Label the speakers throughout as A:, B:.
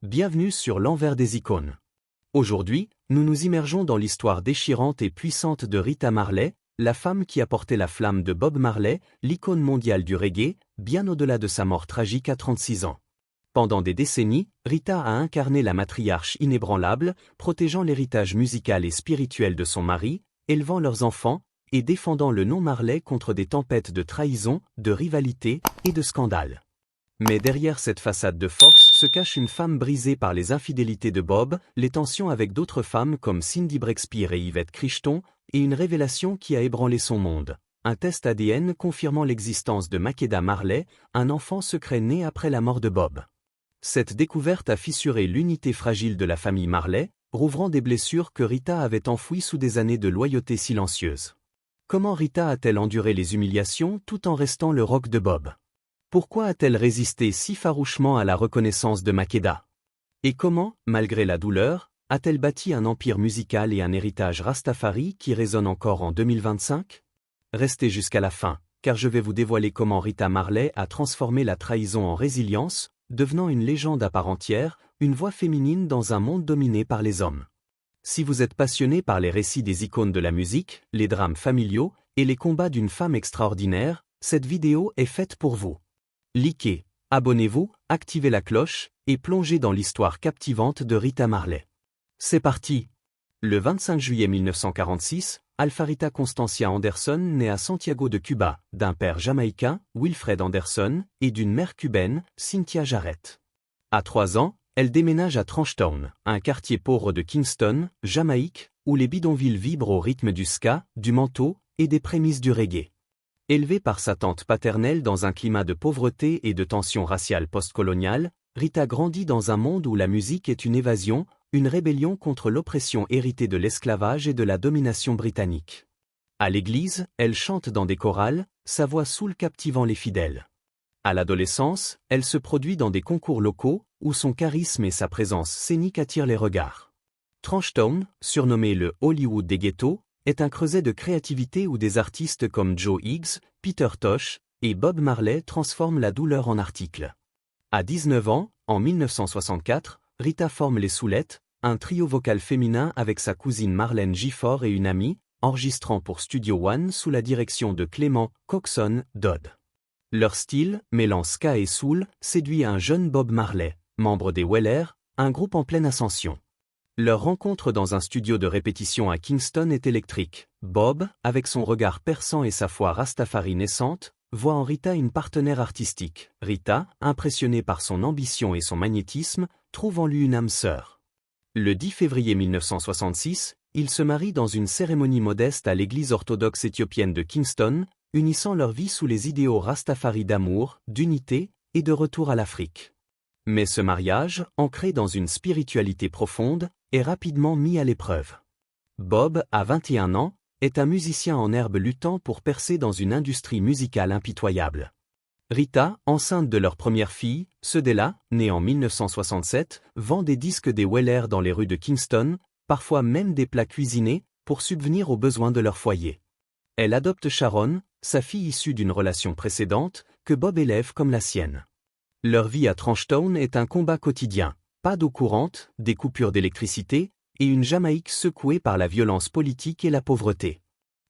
A: bienvenue sur l'envers des icônes. Aujourd'hui, nous nous immergeons dans l'histoire déchirante et puissante de Rita Marley, la femme qui a porté la flamme de Bob Marley, l'icône mondiale du reggae, bien au-delà de sa mort tragique à 36 ans. Pendant des décennies, Rita a incarné la matriarche inébranlable, protégeant l'héritage musical et spirituel de son mari, élevant leurs enfants, et défendant le nom Marley contre des tempêtes de trahison, de rivalité et de scandales. Mais derrière cette façade de force se cache une femme brisée par les infidélités de Bob, les tensions avec d'autres femmes comme Cindy Breakspear et Yvette Crichton, et une révélation qui a ébranlé son monde. Un test ADN confirmant l'existence de Makeda Marley, un enfant secret né après la mort de Bob. Cette découverte a fissuré l'unité fragile de la famille Marley, rouvrant des blessures que Rita avait enfouies sous des années de loyauté silencieuse. Comment Rita a-t-elle enduré les humiliations tout en restant le roc de Bob? Pourquoi a-t-elle résisté si farouchement à la reconnaissance de Makeda? Et comment, malgré la douleur, a-t-elle bâti un empire musical et un héritage Rastafari qui résonne encore en 2025? Restez jusqu'à la fin, car je vais vous dévoiler comment Rita Marley a transformé la trahison en résilience, devenant une légende à part entière, une voix féminine dans un monde dominé par les hommes. Si vous êtes passionné par les récits des icônes de la musique, les drames familiaux et les combats d'une femme extraordinaire, cette vidéo est faite pour vous. Likez, abonnez-vous, activez la cloche, et plongez dans l'histoire captivante de Rita Marley. C'est parti! Le 25 juillet 1946, Alfarita Constancia Anderson naît à Santiago de Cuba, d'un père jamaïcain, Wilfred Anderson, et d'une mère cubaine, Cynthia Jarrett. À 3 ans, elle déménage à Trenchtown, un quartier pauvre de Kingston, Jamaïque, où les bidonvilles vibrent au rythme du ska, du manteau, et des prémices du reggae. Élevée par sa tante paternelle dans un climat de pauvreté et de tensions raciales postcoloniales, Rita grandit dans un monde où la musique est une évasion, une rébellion contre l'oppression héritée de l'esclavage et de la domination britannique. À l'église, elle chante dans des chorales, sa voix soul captivant les fidèles. À l'adolescence, elle se produit dans des concours locaux, où son charisme et sa présence scénique attirent les regards. Trenchtown, surnommé le Hollywood des ghettos, est un creuset de créativité où des artistes comme Joe Higgs, Peter Tosh et Bob Marley transforment la douleur en article. À 19 ans, en 1964, Rita forme les Soulettes, un trio vocal féminin avec sa cousine Marlène Gifford et une amie, enregistrant pour Studio One sous la direction de Clément Coxon Dodd. Leur style, mêlant ska et soul, séduit un jeune Bob Marley, membre des Wailers, un groupe en pleine ascension. Leur rencontre dans un studio de répétition à Kingston est électrique. Bob, avec son regard perçant et sa foi Rastafari naissante, voit en Rita une partenaire artistique. Rita, impressionnée par son ambition et son magnétisme, trouve en lui une âme sœur. Le 10 février 1966, ils se marient dans une cérémonie modeste à l'église orthodoxe éthiopienne de Kingston, unissant leur vie sous les idéaux Rastafari d'amour, d'unité et de retour à l'Afrique. Mais ce mariage, ancré dans une spiritualité profonde, est rapidement mis à l'épreuve. Bob, à 21 ans, est un musicien en herbe luttant pour percer dans une industrie musicale impitoyable. Rita, enceinte de leur première fille, Cedella, née en 1967, vend des disques des Wailers dans les rues de Kingston, parfois même des plats cuisinés, pour subvenir aux besoins de leur foyer. Elle adopte Sharon, sa fille issue d'une relation précédente, que Bob élève comme la sienne. Leur vie à Trenchtown est un combat quotidien, pas d'eau courante, des coupures d'électricité, et une Jamaïque secouée par la violence politique et la pauvreté.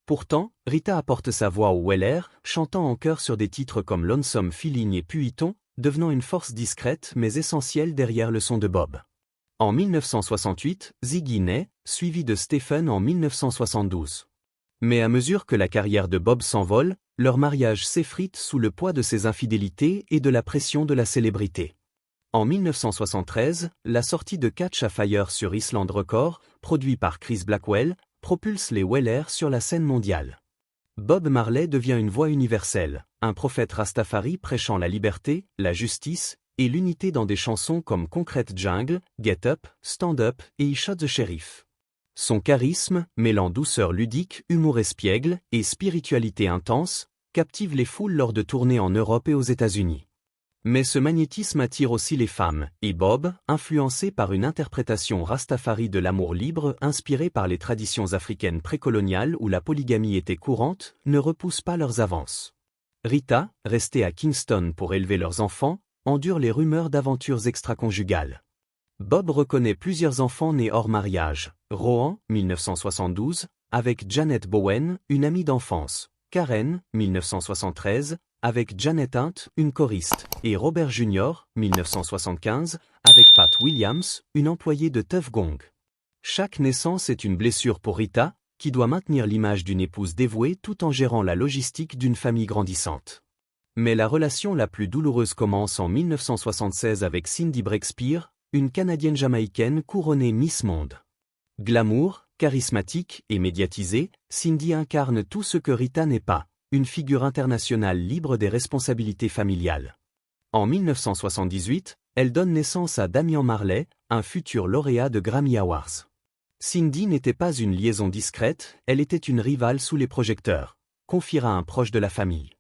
A: Pourtant, Rita apporte sa voix aux Wailers, chantant en chœur sur des titres comme Lonesome Feeling et Puiton, devenant une force discrète mais essentielle derrière le son de Bob. En 1968, Ziggy naît, suivi de Stephen en 1972. Mais à mesure que la carrière de Bob s'envole, leur mariage s'effrite sous le poids de ses infidélités et de la pression de la célébrité. En 1973, la sortie de Catch a Fire sur Island Records, produit par Chris Blackwell, propulse les Wailers sur la scène mondiale. Bob Marley devient une voix universelle, un prophète Rastafari prêchant la liberté, la justice et l'unité dans des chansons comme Concrete Jungle, Get Up, Stand Up et He Shot the Sheriff. Son charisme, mêlant douceur ludique, humour espiègle et spiritualité intense, captive les foules lors de tournées en Europe et aux États-Unis. Mais ce magnétisme attire aussi les femmes, et Bob, influencé par une interprétation Rastafari de l'amour libre inspirée par les traditions africaines précoloniales où la polygamie était courante, ne repousse pas leurs avances. Rita, restée à Kingston pour élever leurs enfants, endure les rumeurs d'aventures extraconjugales. Bob reconnaît plusieurs enfants nés hors mariage. Rohan, 1972, avec Janet Bowen, une amie d'enfance. Karen, 1973, avec Janet Hunt, une choriste. Et Robert Jr., 1975, avec Pat Williams, une employée de Tuff Gong. Chaque naissance est une blessure pour Rita, qui doit maintenir l'image d'une épouse dévouée tout en gérant la logistique d'une famille grandissante. Mais la relation la plus douloureuse commence en 1976 avec Cindy Breakspear, une Canadienne-Jamaïcaine couronnée Miss Monde. Glamour, charismatique et médiatisée, Cindy incarne tout ce que Rita n'est pas, une figure internationale libre des responsabilités familiales. En 1978, elle donne naissance à Damian Marley, un futur lauréat de Grammy Awards. Cindy n'était pas une liaison discrète, elle était une rivale sous les projecteurs, confiera un proche de la famille.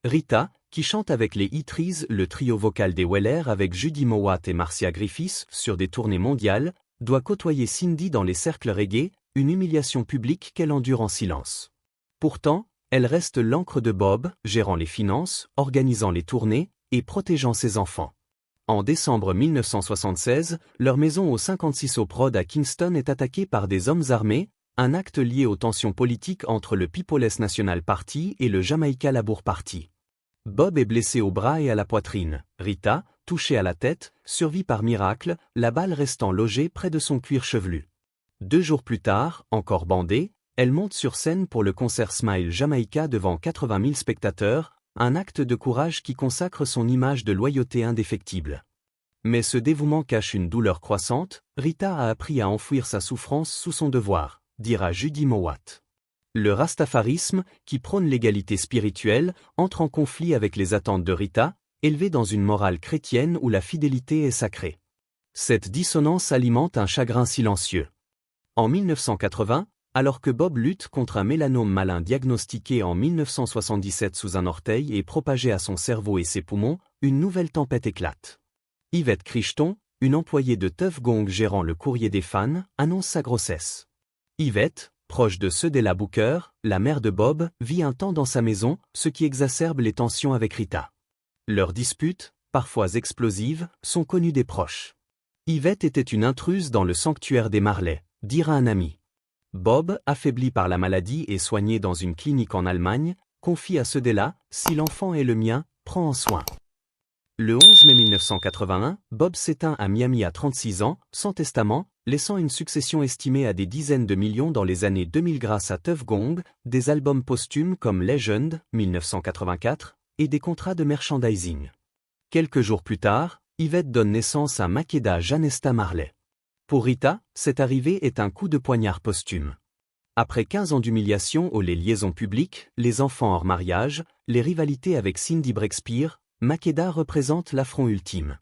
A: Rita, qui chante avec les E-Trees, le trio vocal des Weller avec Judy Mowat et Marcia Griffiths sur des tournées mondiales, doit côtoyer Cindy dans les cercles reggae, une humiliation publique qu'elle endure en silence. Pourtant, elle reste l'encre de Bob, gérant les finances, organisant les tournées et protégeant ses enfants. En décembre 1976, leur maison au 56 Hope Road à Kingston est attaquée par des hommes armés, un acte lié aux tensions politiques entre le People's National Party et le Jamaica Labour Party. Bob est blessé au bras et à la poitrine. Rita, touchée à la tête, survit par miracle, la balle restant logée près de son cuir chevelu. 2 jours plus tard, encore bandée, elle monte sur scène pour le concert Smile Jamaica devant 80 000 spectateurs, un acte de courage qui consacre son image de loyauté indéfectible. Mais ce dévouement cache une douleur croissante, Rita a appris à enfouir sa souffrance sous son devoir, dira Judy Mowat. Le rastafarisme, qui prône l'égalité spirituelle, entre en conflit avec les attentes de Rita, élevée dans une morale chrétienne où la fidélité est sacrée. Cette dissonance alimente un chagrin silencieux. En 1980, alors que Bob lutte contre un mélanome malin diagnostiqué en 1977 sous un orteil et propagé à son cerveau et ses poumons, une nouvelle tempête éclate. Yvette Crichton, une employée de Tuff Gong gérant le courrier des fans, annonce sa grossesse. Yvette, proche de Cedella Booker, la mère de Bob, vit un temps dans sa maison, ce qui exacerbe les tensions avec Rita. Leurs disputes, parfois explosives, sont connues des proches. Yvette était une intruse dans le sanctuaire des Marley, dira un ami. Bob, affaibli par la maladie et soigné dans une clinique en Allemagne, confie à Cedella, « Si l'enfant est le mien, prends en soin ». Le 11 mai 1981, Bob s'éteint à Miami à 36 ans, sans testament, laissant une succession estimée à des dizaines de millions dans les années 2000 grâce à Tuff Gong, des albums posthumes comme Legend, 1984, et des contrats de merchandising. Quelques jours plus tard, Yvette donne naissance à Makeda Janesta Marley. Pour Rita, cette arrivée est un coup de poignard posthume. Après 15 ans d'humiliation aux liaisons publiques, les enfants hors mariage, les rivalités avec Cindy Breakspear, Makeda représente l'affront ultime.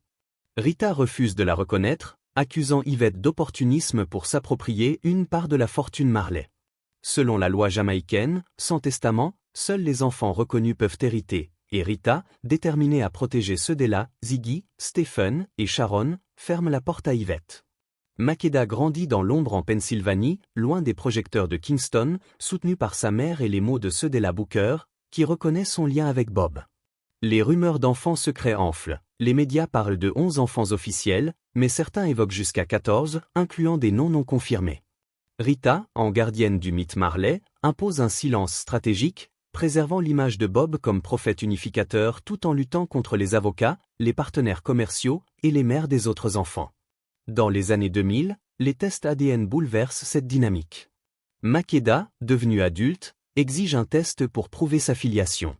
A: Rita refuse de la reconnaître, accusant Yvette d'opportunisme pour s'approprier une part de la fortune Marley. Selon la loi jamaïcaine, sans testament, seuls les enfants reconnus peuvent hériter, et Rita, déterminée à protéger Cedella, Ziggy, Stephen et Sharon, ferme la porte à Yvette. Makeda grandit dans l'ombre en Pennsylvanie, loin des projecteurs de Kingston, soutenu par sa mère et les mots de Cedella Booker, qui reconnaît son lien avec Bob. Les rumeurs d'enfants secrets enflent, les médias parlent de 11 enfants officiels, mais certains évoquent jusqu'à 14, incluant des noms non confirmés. Rita, en gardienne du mythe Marley, impose un silence stratégique, préservant l'image de Bob comme prophète unificateur tout en luttant contre les avocats, les partenaires commerciaux et les mères des autres enfants. Dans les années 2000, les tests ADN bouleversent cette dynamique. Makeda, devenu adulte, exige un test pour prouver sa filiation.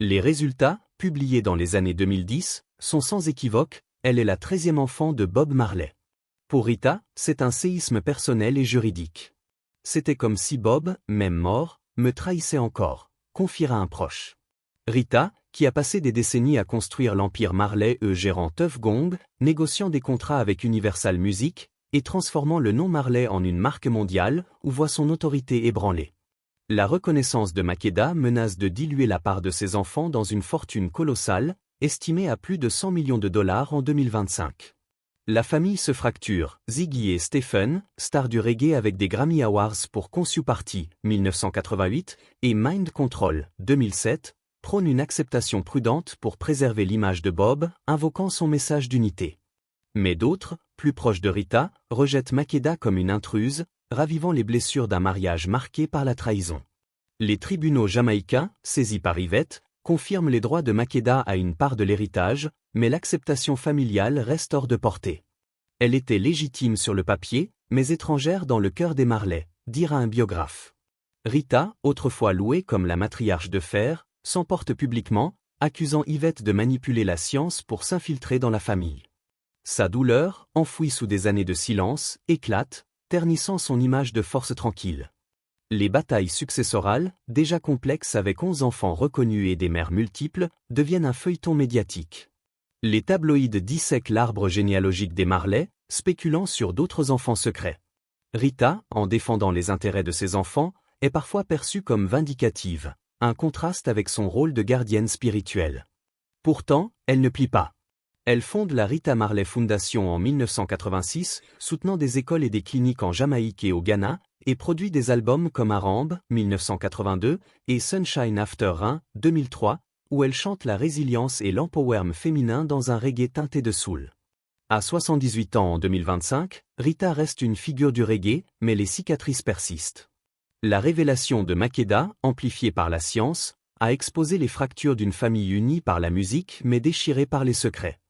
A: Les résultats, publiés dans les années 2010, sont sans équivoque, elle est la 13e enfant de Bob Marley. Pour Rita, c'est un séisme personnel et juridique. C'était comme si Bob, même mort, me trahissait encore, confiera un proche. Rita, qui a passé des décennies à construire l'empire Marley gérant Tuff Gong, négociant des contrats avec Universal Music, et transformant le nom Marley en une marque mondiale, où voit son autorité ébranlée. La reconnaissance de Makeda menace de diluer la part de ses enfants dans une fortune colossale, estimée à plus de 100 millions de dollars en 2025. La famille se fracture, Ziggy et Stephen, stars du reggae avec des Grammy Awards pour Consu Party, 1988, et Mind Control, 2007, prônent une acceptation prudente pour préserver l'image de Bob, invoquant son message d'unité. Mais d'autres, plus proche de Rita, rejette Makeda comme une intruse, ravivant les blessures d'un mariage marqué par la trahison. Les tribunaux jamaïcains, saisis par Yvette, confirment les droits de Makeda à une part de l'héritage, mais l'acceptation familiale reste hors de portée. Elle était légitime sur le papier, mais étrangère dans le cœur des Marley, dira un biographe. Rita, autrefois louée comme la matriarche de fer, s'emporte publiquement, accusant Yvette de manipuler la science pour s'infiltrer dans la famille. Sa douleur, enfouie sous des années de silence, éclate, ternissant son image de force tranquille. Les batailles successorales, déjà complexes avec 11 enfants reconnus et des mères multiples, deviennent un feuilleton médiatique. Les tabloïds dissèquent l'arbre généalogique des Marley, spéculant sur d'autres enfants secrets. Rita, en défendant les intérêts de ses enfants, est parfois perçue comme vindicative, un contraste avec son rôle de gardienne spirituelle. Pourtant, elle ne plie pas. Elle fonde la Rita Marley Foundation en 1986, soutenant des écoles et des cliniques en Jamaïque et au Ghana, et produit des albums comme Arambe, 1982, et Sunshine After Rain, 2003, où elle chante la résilience et l'empowerment féminin dans un reggae teinté de soul. À 78 ans en 2025, Rita reste une figure du reggae, mais les cicatrices persistent. La révélation de Makeda, amplifiée par la science, a exposé les fractures d'une famille unie par la musique mais déchirée par les secrets.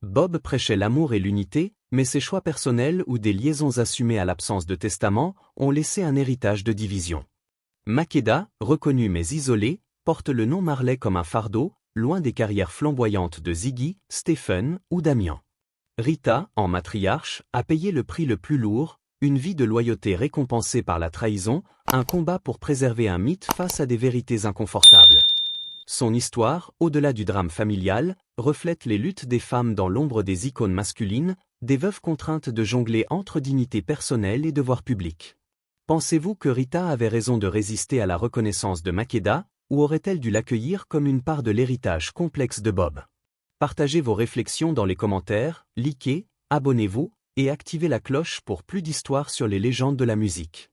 A: Bob prêchait l'amour et l'unité, mais ses choix personnels ou des liaisons assumées à l'absence de testament ont laissé un héritage de division. Makeda, reconnu mais isolé, porte le nom Marley comme un fardeau, loin des carrières flamboyantes de Ziggy, Stephen ou Damian. Rita, en matriarche, a payé le prix le plus lourd, une vie de loyauté récompensée par la trahison, un combat pour préserver un mythe face à des vérités inconfortables. Son histoire, au-delà du drame familial, reflète les luttes des femmes dans l'ombre des icônes masculines, des veuves contraintes de jongler entre dignité personnelle et devoir public. Pensez-vous que Rita avait raison de résister à la reconnaissance de Makeda, ou aurait-elle dû l'accueillir comme une part de l'héritage complexe de Bob? Partagez vos réflexions dans les commentaires, likez, abonnez-vous, et activez la cloche pour plus d'histoires sur les légendes de la musique.